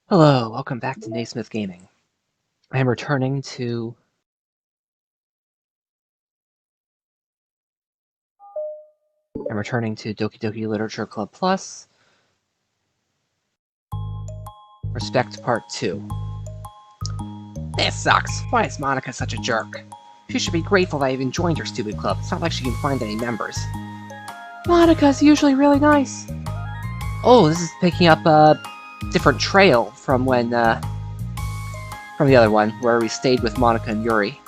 Hello, welcome back to Naysmith Gaming. I am returning to Doki Doki Literature Club Plus. Respect Part 2. This sucks. Why is Monika such a jerk? She should be grateful that I even joined her stupid club. It's not like she can find any members. Monika's usually really nice. Oh, this is picking up a different trail from when, from the other one, where we stayed with Monika and Yuri.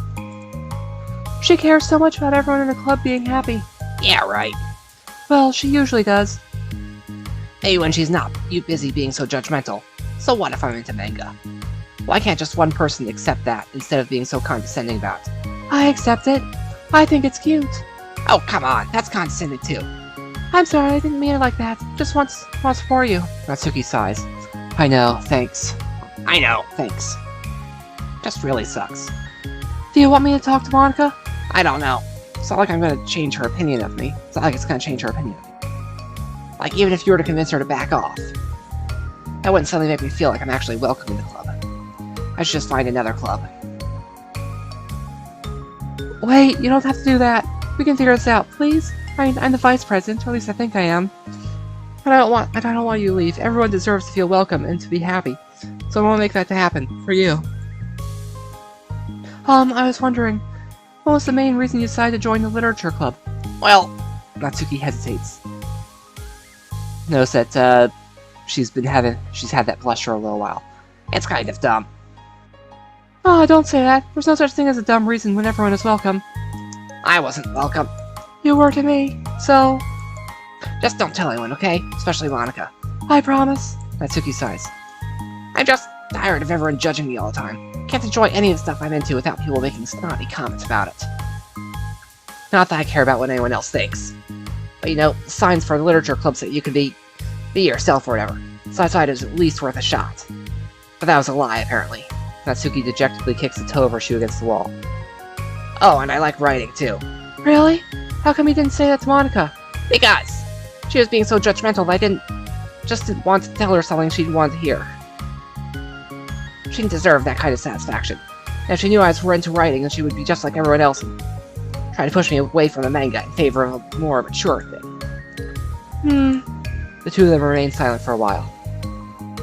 She cares so much about everyone in the club being happy. Yeah, right. Well, she usually does. Maybe when she's not busy being so judgmental. So what if I'm into manga? Why can't just one person accept that, instead of being so condescending about it? I accept it. I think it's cute. Oh, come on, that's condescending too. I'm sorry, I didn't mean it like that. Just once for you. Natsuki sighs. I know, thanks. I know, thanks. Just really sucks. Do you want me to talk to Monika? I don't know. It's not like I'm gonna change her opinion of me. It's not like it's gonna change her opinion of me. Like, even if you were to convince her to back off, that wouldn't suddenly make me feel like I'm actually welcome in the club. I should just find another club. Wait, you don't have to do that. We can figure this out, please? I mean, I'm the vice president, or at least I think I am. But I don't want you to leave. Everyone deserves to feel welcome and to be happy. So I want to make that happen, for you. I was wondering, what was the main reason you decided to join the literature club? Well, Natsuki hesitates. Notice that, she's had that blush for a little while. It's kind of dumb. Oh, don't say that. There's no such thing as a dumb reason when everyone is welcome. I wasn't welcome. You were to me, so... Just don't tell anyone, okay? Especially Monika. I promise. Natsuki sighs. I'm just tired of everyone judging me all the time. Can't enjoy any of the stuff I'm into without people making snotty comments about it. Not that I care about what anyone else thinks. But you know, signs for literature clubs that you can be yourself or whatever. So I thought it was at least worth a shot. But that was a lie, apparently. Natsuki dejectedly kicks the toe of her shoe against the wall. Oh, and I like writing, too. Really? How come you didn't say that to Monika? Because she was being so judgmental that I didn't want to tell her something she wanted to hear. She didn't deserve that kind of satisfaction. And if she knew I was into writing, then she would be just like everyone else and try to push me away from the manga in favor of a more mature thing. The two of them remained silent for a while.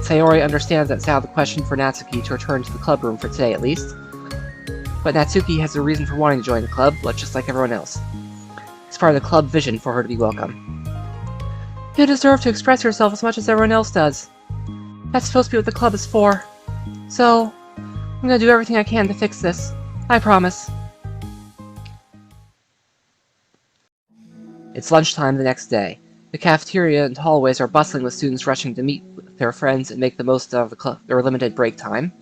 Sayori understands that's out of the question for Natsuki to return to the club room for today at least. But Natsuki has a reason for wanting to join the club, just like everyone else. It's part of the club vision for her to be welcome. You deserve to express yourself as much as everyone else does. That's supposed to be what the club is for. So, I'm gonna do everything I can to fix this. I promise. It's lunchtime the next day. The cafeteria and hallways are bustling with students rushing to meet with their friends and make the most of their limited break time.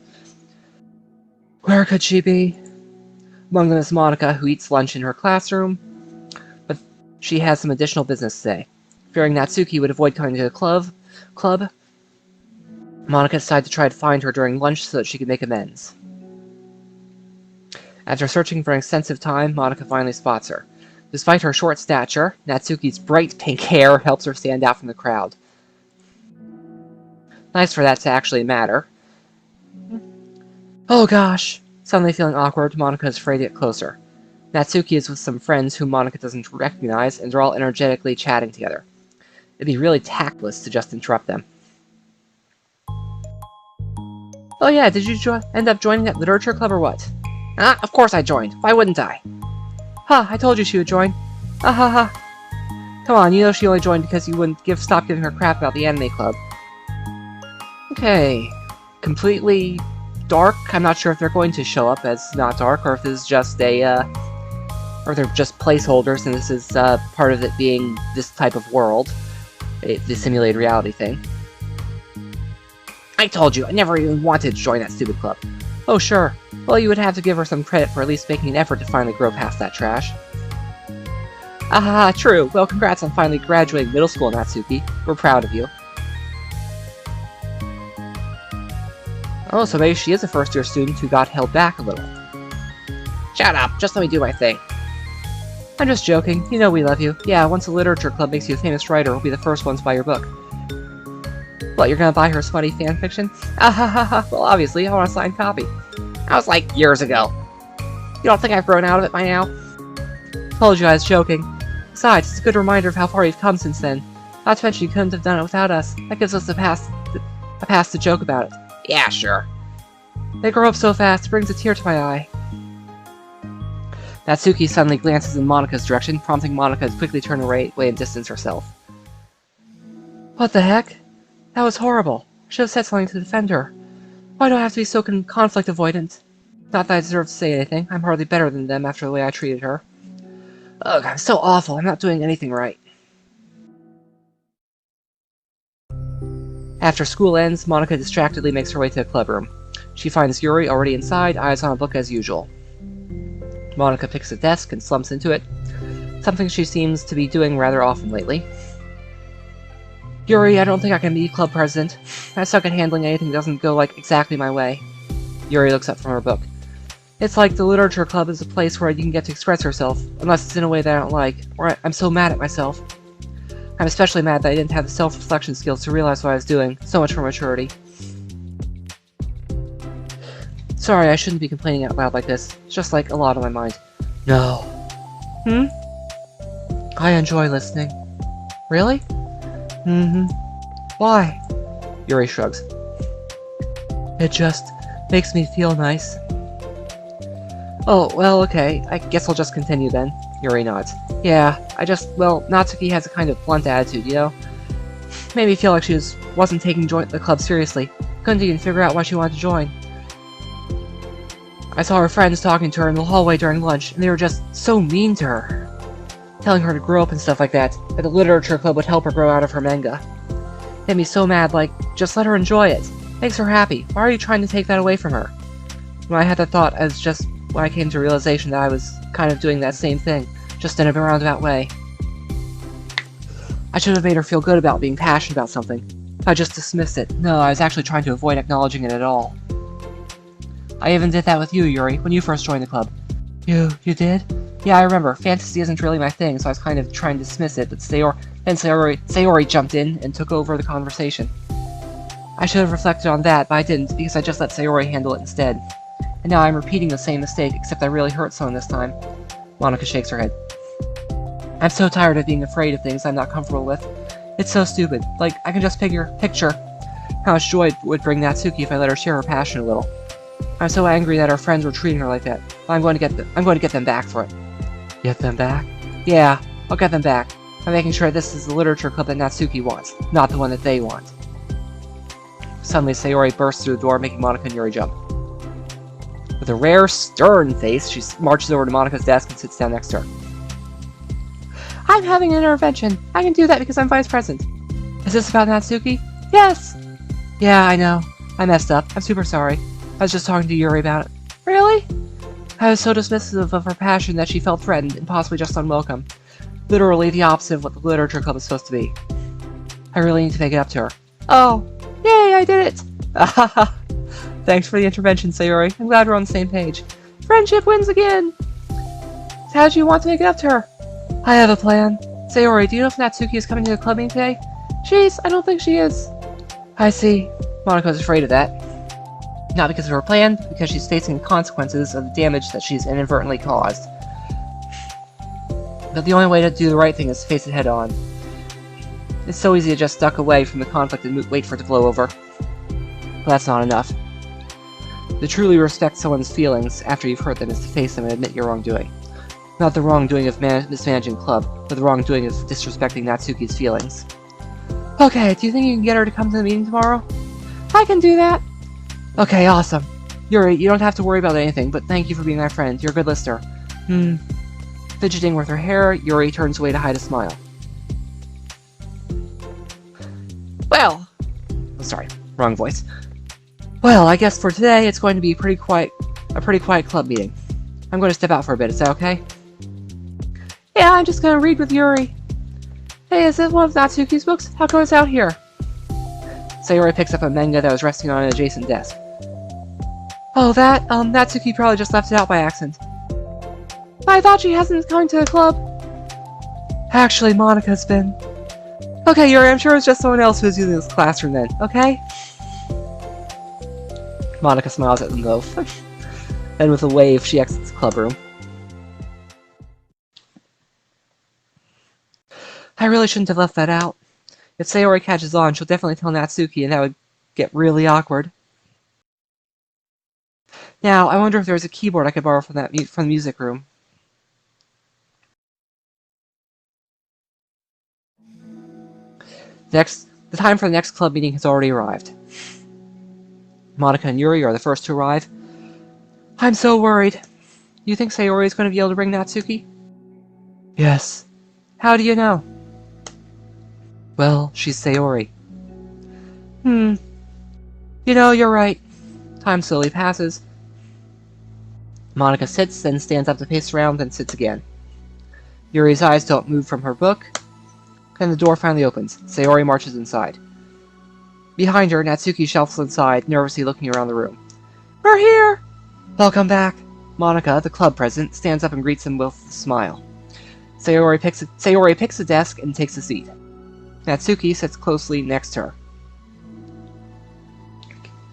Where could she be? Among them is Monika, who eats lunch in her classroom, but she has some additional business today. Fearing Natsuki would avoid coming to the club, Monika decided to try to find her during lunch so that she could make amends. After searching for an extensive time, Monika finally spots her. Despite her short stature, Natsuki's bright pink hair helps her stand out from the crowd. Nice for that to actually matter. Oh gosh! Suddenly feeling awkward, Monika is afraid to get closer. Natsuki is with some friends whom Monika doesn't recognize, and they're all energetically chatting together. It'd be really tactless to just interrupt them. Oh yeah, did you end up joining that literature club or what? Ah, of course I joined. Why wouldn't I? Ha, I told you she would join. Ah ha ha. Come on, you know she only joined because you wouldn't stop giving her crap about the anime club. Okay. Completely dark. I'm not sure if they're going to show up as not dark, or if this is just or they're just placeholders and this is, part of it being this type of world. The simulated reality thing. I told you, I never even wanted to join that stupid club. Oh, sure. Well, you would have to give her some credit for at least making an effort to finally grow past that trash. Ah, true. Well, congrats on finally graduating middle school, Natsuki. We're proud of you. Oh, so maybe she is a first-year student who got held back a little. Shut up. Just let me do my thing. I'm just joking. You know we love you. Yeah, once the literature club makes you a famous writer, we'll be the first ones to buy your book. What, you're gonna buy her smutty fanfiction? Ahahaha, well obviously, I want a signed copy. That was like years ago. You don't think I've grown out of it by now? Told you I was joking. Besides, it's a good reminder of how far you've come since then. Not to mention you couldn't have done it without us. That gives us a pass to joke about it. Yeah, sure. They grow up so fast, it brings a tear to my eye. Natsuki suddenly glances in Monika's direction, prompting Monika to quickly turn away and distance herself. What the heck? That was horrible. I should have said something to defend her. Why do I have to be so conflict avoidant? Not that I deserve to say anything. I'm hardly better than them after the way I treated her. Ugh, I'm so awful. I'm not doing anything right. After school ends, Monika distractedly makes her way to the club room. She finds Yuri already inside, eyes on a book as usual. Monika picks a desk and slumps into it, something she seems to be doing rather often lately. Yuri, I don't think I can be club president. I suck at handling anything that doesn't go, exactly my way. Yuri looks up from her book. It's like the literature club is a place where you can get to express yourself, unless it's in a way that I don't like, or I'm so mad at myself. I'm especially mad that I didn't have the self-reflection skills to realize what I was doing. So much for maturity. Sorry, I shouldn't be complaining out loud like this. It's just a lot on my mind. No. I enjoy listening. Really? Why? Yuri shrugs. It just makes me feel nice. Oh, well, okay. I guess I'll just continue then. Yuri nods. Yeah, Natsuki has a kind of blunt attitude, you know? Made me feel like she wasn't taking the club seriously. Couldn't even figure out why she wanted to join. I saw her friends talking to her in the hallway during lunch, and they were just so mean to her. Telling her to grow up and stuff like that the literature club would help her grow out of her manga. Made me so mad, just let her enjoy it. Makes her happy. Why are you trying to take that away from her? When I had that thought, I came to realization that I was kind of doing that same thing, just in a roundabout way. I should have made her feel good about being passionate about something. I just dismissed it. No, I was actually trying to avoid acknowledging it at all. I even did that with you, Yuri, when you first joined the club. You did? Yeah, I remember. Fantasy isn't really my thing, so I was kind of trying to dismiss it, but Sayori jumped in and took over the conversation. I should have reflected on that, but I didn't, because I just let Sayori handle it instead. And now I'm repeating the same mistake, except I really hurt someone this time. Monika shakes her head. I'm so tired of being afraid of things I'm not comfortable with. It's so stupid. I can just picture how much joy it would bring Natsuki if I let her share her passion a little. I'm so angry that our friends were treating her like that. I'm going to get them back for it. Get them back? Yeah, I'll get them back. I'm making sure this is the literature club that Natsuki wants, not the one that they want. Suddenly, Sayori bursts through the door, making Monika and Yuri jump. With a rare, stern face, she marches over to Monika's desk and sits down next to her. I'm having an intervention. I can do that because I'm vice president. Is this about Natsuki? Yes! Yeah, I know. I messed up. I'm super sorry. I was just talking to Yuri about it. Really? I was so dismissive of her passion that she felt threatened and possibly just unwelcome. Literally the opposite of what the literature club is supposed to be. I really need to make it up to her. Oh, yay, I did it! Ahaha. Thanks for the intervention, Sayori. I'm glad we're on the same page. Friendship wins again! So how do you want to make it up to her? I have a plan. Sayori, do you know if Natsuki is coming to the club meeting today? Jeez, I don't think she is. I see. Monika's afraid of that. Not because of her plan, but because she's facing the consequences of the damage that she's inadvertently caused. But the only way to do the right thing is to face it head on. It's so easy to just duck away from the conflict and wait for it to blow over. But that's not enough. To truly respect someone's feelings after you've hurt them is to face them and admit your wrongdoing. Not the wrongdoing of mismanaging the club, but the wrongdoing of disrespecting Natsuki's feelings. Okay, do you think you can get her to come to the meeting tomorrow? I can do that! Okay, awesome. Yuri, you don't have to worry about anything, but thank you for being my friend. You're a good listener. Fidgeting with her hair, Yuri turns away to hide a smile. Well... Oh, sorry, wrong voice. Well, I guess for today, it's going to be a pretty quiet club meeting. I'm going to step out for a bit, is that okay? Yeah, I'm just going to read with Yuri. Hey, is this one of Natsuki's books? How come it's out here? Sayori picks up a manga that was resting on an adjacent desk. Oh, that? Natsuki probably just left it out by accident. I thought she hasn't come to the club. Actually, Monika's been. Okay, Yuri, I'm sure it's just someone else who's using this classroom then, okay? Monika smiles at them both. Then with a wave, she exits the club room. I really shouldn't have left that out. If Sayori catches on, she'll definitely tell Natsuki, and that would get really awkward. Now, I wonder if there's a keyboard I could borrow from the music room. The time for the next club meeting has already arrived. Monika and Yuri are the first to arrive. I'm so worried. You think Sayori is going to be able to bring Natsuki? Yes. How do you know? Well, she's Sayori. You know, you're right. Time slowly passes. Monika sits, then stands up to pace around, then sits again. Yuri's eyes don't move from her book. Then the door finally opens. Sayori marches inside. Behind her, Natsuki shuffles inside, nervously looking around the room. We're here! Welcome back. Monika, the club president, stands up and greets him with a smile. Sayori picks a desk and takes a seat. Natsuki sits closely next to her.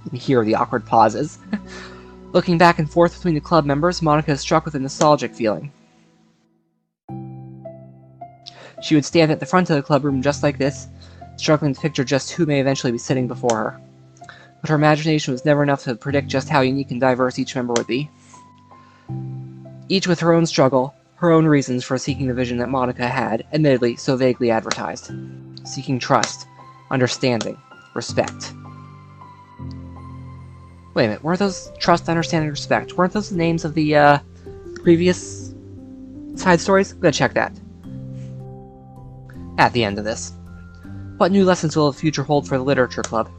You can hear the awkward pauses. Looking back and forth between the club members, Monika is struck with a nostalgic feeling. She would stand at the front of the club room just like this, struggling to picture just who may eventually be sitting before her. But her imagination was never enough to predict just how unique and diverse each member would be. Each with her own struggle, her own reasons for seeking the vision that Monika had, admittedly so vaguely advertised. Seeking trust, understanding, respect. Wait a minute, were those trust, understanding, respect? Weren't those the names of the, previous side stories? I'm gonna check that. At the end of this. What new lessons will the future hold for the literature club?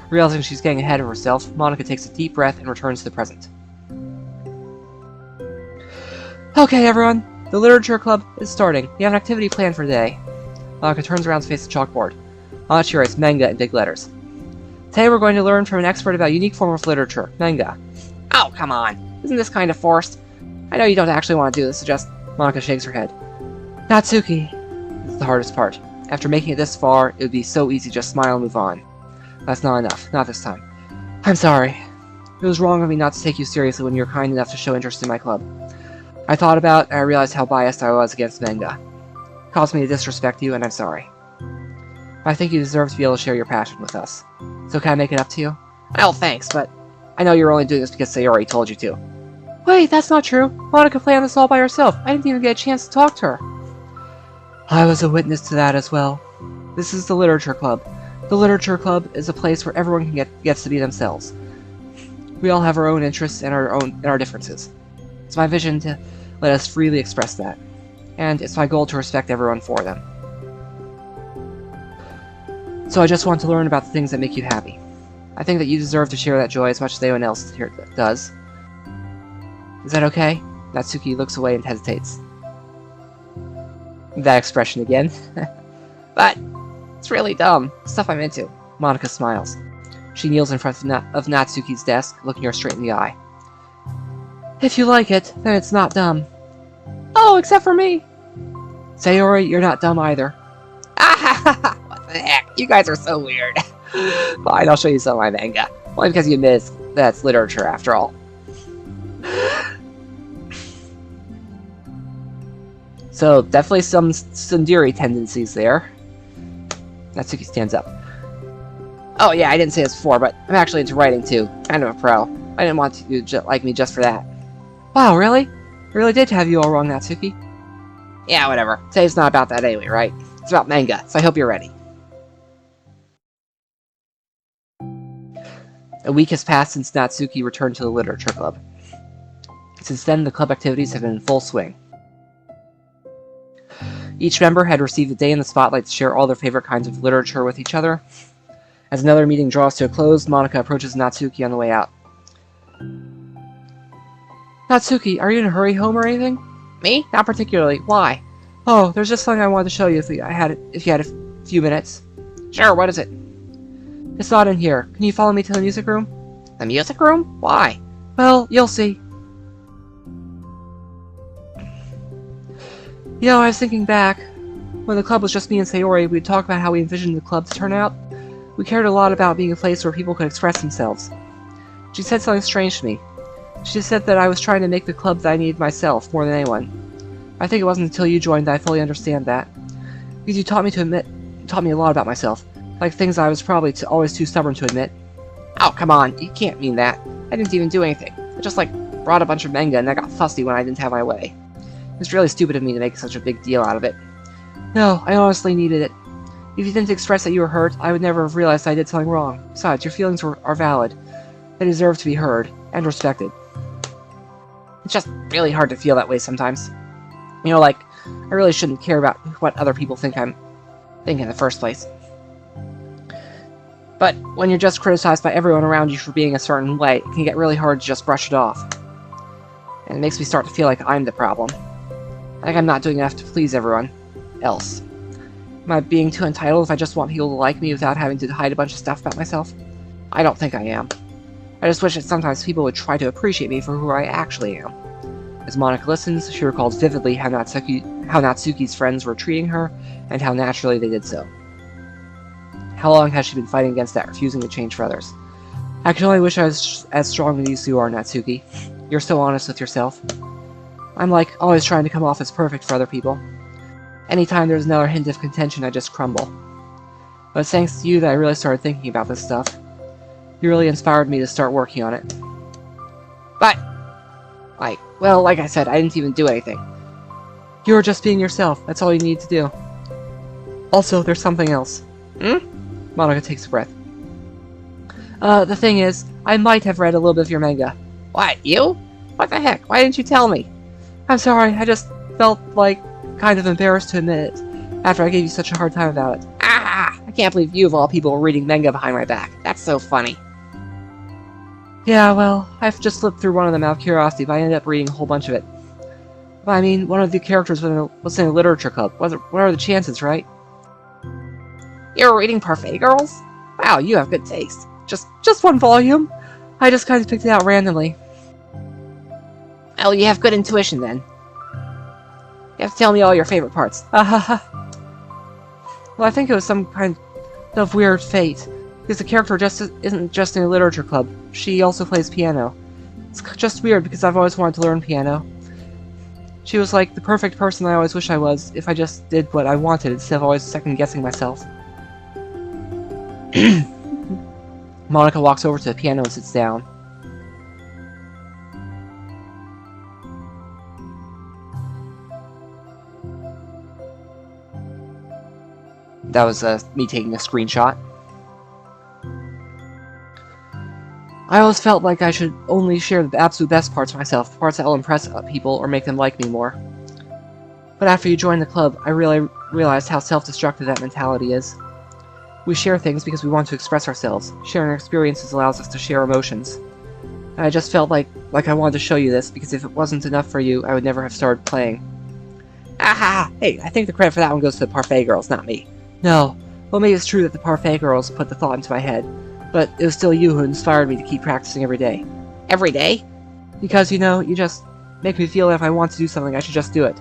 Realizing she's getting ahead of herself, Monika takes a deep breath and returns to the present. Okay, everyone. The literature club is starting. We have an activity planned for today. Monika turns around to face the chalkboard. On it she writes manga in big letters. Today we're going to learn from an expert about a unique form of literature, manga. Oh, come on. Isn't this kind of forced? I know you don't actually want to do this, so just... Monika shakes her head. Natsuki is the hardest part. After making it this far, it would be so easy to just smile and move on. That's not enough. Not this time. I'm sorry. It was wrong of me not to take you seriously when you were kind enough to show interest in my club. I thought about it, and I realized how biased I was against manga. It caused me to disrespect you, and I'm sorry. I think you deserve to be able to share your passion with us. So can I make it up to you? Well, thanks, but I know you're only doing this because Sayori told you to. Wait, that's not true. Monika planned this all by herself. I didn't even get a chance to talk to her. I was a witness to that as well. This is the Literature Club. The Literature Club is a place where everyone gets to be themselves. We all have our own interests and our differences. It's my vision to let us freely express that. And it's my goal to respect everyone for them. So I just want to learn about the things that make you happy. I think that you deserve to share that joy as much as anyone else here does. Is that okay? Natsuki looks away and hesitates. That expression again. But it's really dumb. Stuff I'm into. Monika smiles. She kneels in front of Natsuki's desk, looking her straight in the eye. If you like it, then it's not dumb. Oh, except for me! Sayori, you're not dumb either. Ah, what the heck? You guys are so weird. Fine, I'll show you some of my manga. Only because you admit that's literature, after all. So, definitely some tsundere tendencies there. Natsuki stands up. Oh yeah, I didn't say this before, but I'm actually into writing too. Kind of a pro. I didn't want you to like me just for that. Wow, really? I really did have you all wrong, Natsuki. Yeah, whatever. Today's not about that anyway, right? It's about manga, so I hope you're ready. A week has passed since Natsuki returned to the Literature Club. Since then, the club activities have been in full swing. Each member had received a day in the spotlight to share all their favorite kinds of literature with each other. As another meeting draws to a close, Monika approaches Natsuki on the way out. Natsuki, are you in a hurry home or anything? Me? Not particularly. Why? Oh, there's just something I wanted to show you if you had a few minutes. Sure, what is it? It's not in here. Can you follow me to the music room? The music room? Why? Well, you'll see. You know, I was thinking back. When the club was just me and Sayori, we'd talk about how we envisioned the club to turn out. We cared a lot about being a place where people could express themselves. She said something strange to me. She said that I was trying to make the club that I needed myself, more than anyone. I think it wasn't until you joined that I fully understand that. Because you taught me a lot about myself. Like things I was probably always too stubborn to admit. Oh, come on, you can't mean that. I didn't even do anything. I just, brought a bunch of manga and I got fussy when I didn't have my way. It's really stupid of me to make such a big deal out of it. No, I honestly needed it. If you didn't express that you were hurt, I would never have realized I did something wrong. Besides, your feelings are valid. They deserve to be heard and respected. It's just really hard to feel that way sometimes. I really shouldn't care about what other people think I'm thinking in the first place. But when you're just criticized by everyone around you for being a certain way, it can get really hard to just brush it off. And it makes me start to feel like I'm the problem. Like I'm not doing enough to please everyone else. Am I being too entitled if I just want people to like me without having to hide a bunch of stuff about myself? I don't think I am. I just wish that sometimes people would try to appreciate me for who I actually am. As Monika listens, she recalls vividly how Natsuki's friends were treating her, and how naturally they did so. How long has she been fighting against that, refusing to change for others? I can only wish I was as strong as you are, Natsuki. You're so honest with yourself. I'm always trying to come off as perfect for other people. Anytime there's another hint of contention, I just crumble. But it's thanks to you that I really started thinking about this stuff. You really inspired me to start working on it. But, like I said, I didn't even do anything. You were just being yourself. That's all you need to do. Also, there's something else. Monika takes a breath. The thing is, I might have read a little bit of your manga. What, you? What the heck? Why didn't you tell me? I'm sorry, I just felt kind of embarrassed to admit it, after I gave you such a hard time about it. Ah! I can't believe you of all people were reading manga behind my back. That's so funny. Yeah, well, I've just flipped through one of them out of curiosity, but I ended up reading a whole bunch of it. But I mean, one of the characters was in a literature club. What are the chances, right? You're reading Parfait Girls? Wow, you have good taste. Just one volume. I just kind of picked it out randomly. Oh, you have good intuition then. You have to tell me all your favorite parts. Well, I think it was some kind of weird fate. Because the character isn't just in a literature club. She also plays piano. It's just weird because I've always wanted to learn piano. She was the perfect person I always wish I was if I just did what I wanted instead of always second-guessing myself. Monika walks over to the piano and sits down. That was me taking a screenshot. I always felt like I should only share the absolute best parts of myself, the parts that will impress people or make them like me more. But after you joined the club, I really realized how self-destructive that mentality is. We share things because we want to express ourselves. Sharing experiences allows us to share emotions. And I just felt like I wanted to show you this, because if it wasn't enough for you, I would never have started playing. Aha! Hey, I think the credit for that one goes to the Parfait Girls, not me. No. Well, maybe it's true that the Parfait Girls put the thought into my head, but it was still you who inspired me to keep practicing every day. Every day? Because, you just make me feel that if I want to do something, I should just do it.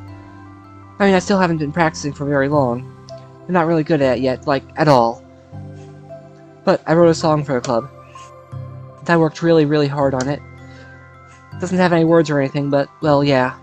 I mean, I still haven't been practicing for very long. I'm not really good at it yet, at all. But I wrote a song for the club. And I worked really, really hard on it. It doesn't have any words or anything, but, well, yeah.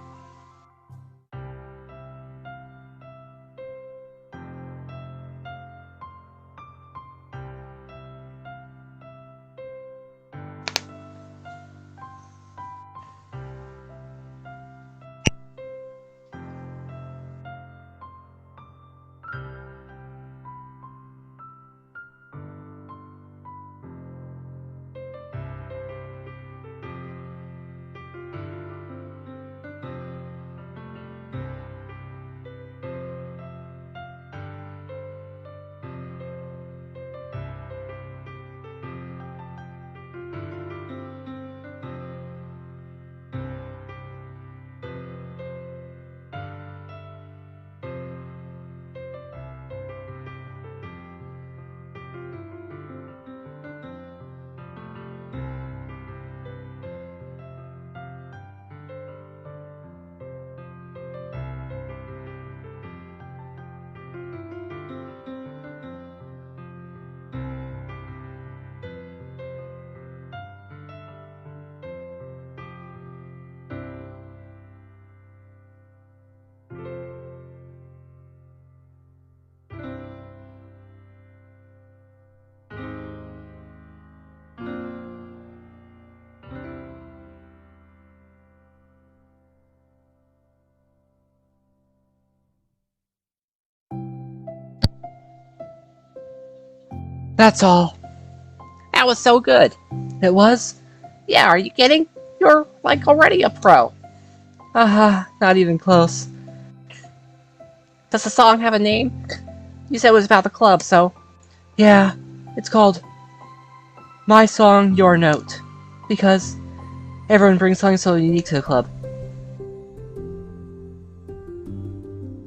That's all. That was so good. It was? Yeah, are you kidding? You're, like, already a pro. Haha, not even close. Does the song have a name? You said it was about the club, so... Yeah, it's called My Song, Your Note. Because everyone brings something so unique to the club.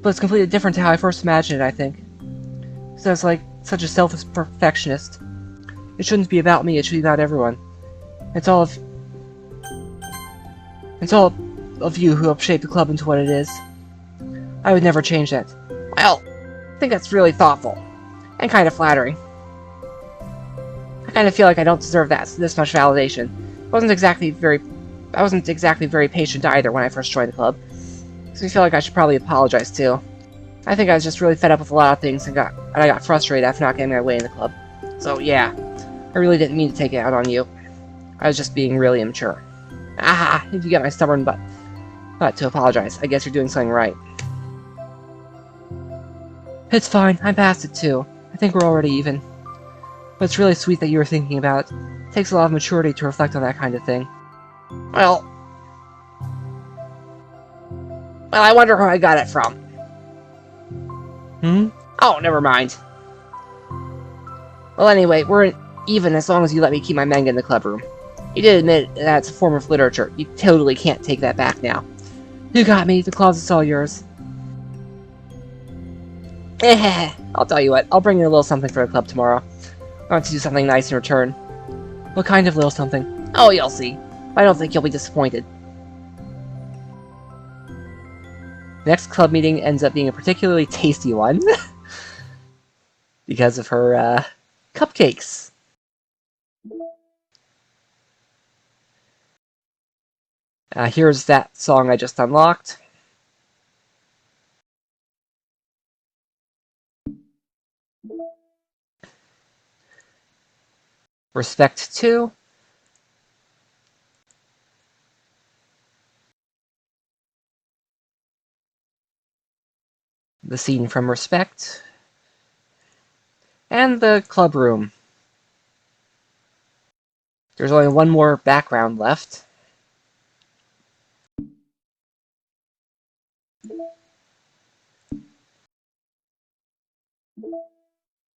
But it's completely different to how I first imagined it, I think. So it's like such a selfish perfectionist. It shouldn't be about me, it should be about everyone. It's all of you who helped shape the club into what it is. I would never change that. Well, I think that's really thoughtful. And kind of flattering. I kind of feel like I don't deserve this much validation. I wasn't exactly very patient either when I first joined the club. So I feel like I should probably apologize too. I think I was just really fed up with a lot of things and I got frustrated after not getting my way in the club. So yeah, I really didn't mean to take it out on you. I was just being really immature. Aha! If you get my stubborn butt to apologize, I guess you're doing something right. It's fine, I'm past it too. I think we're already even. But it's really sweet that you were thinking about it. It takes a lot of maturity to reflect on that kind of thing. Well, I wonder who I got it from. Oh, never mind. Well, anyway, we're even as long as you let me keep my manga in the club room. You did admit that it's a form of literature. You totally can't take that back now. You got me. The closet's all yours. I'll tell you what. I'll bring you a little something for the club tomorrow. I want to do something nice in return. What kind of little something? Oh, you'll see. I don't think you'll be disappointed. Next club meeting ends up being a particularly tasty one. Because of her, cupcakes. Here's that song I just unlocked. Respect 2. The scene from Respect. And the club room. There's only one more background left.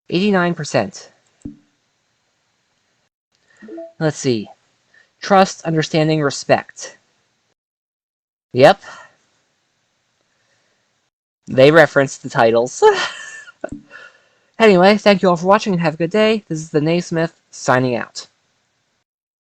89%. Let's see. Trust, understanding, respect. Yep. They referenced the titles. Anyway, thank you all for watching and have a good day. This is the Naysmith, signing out.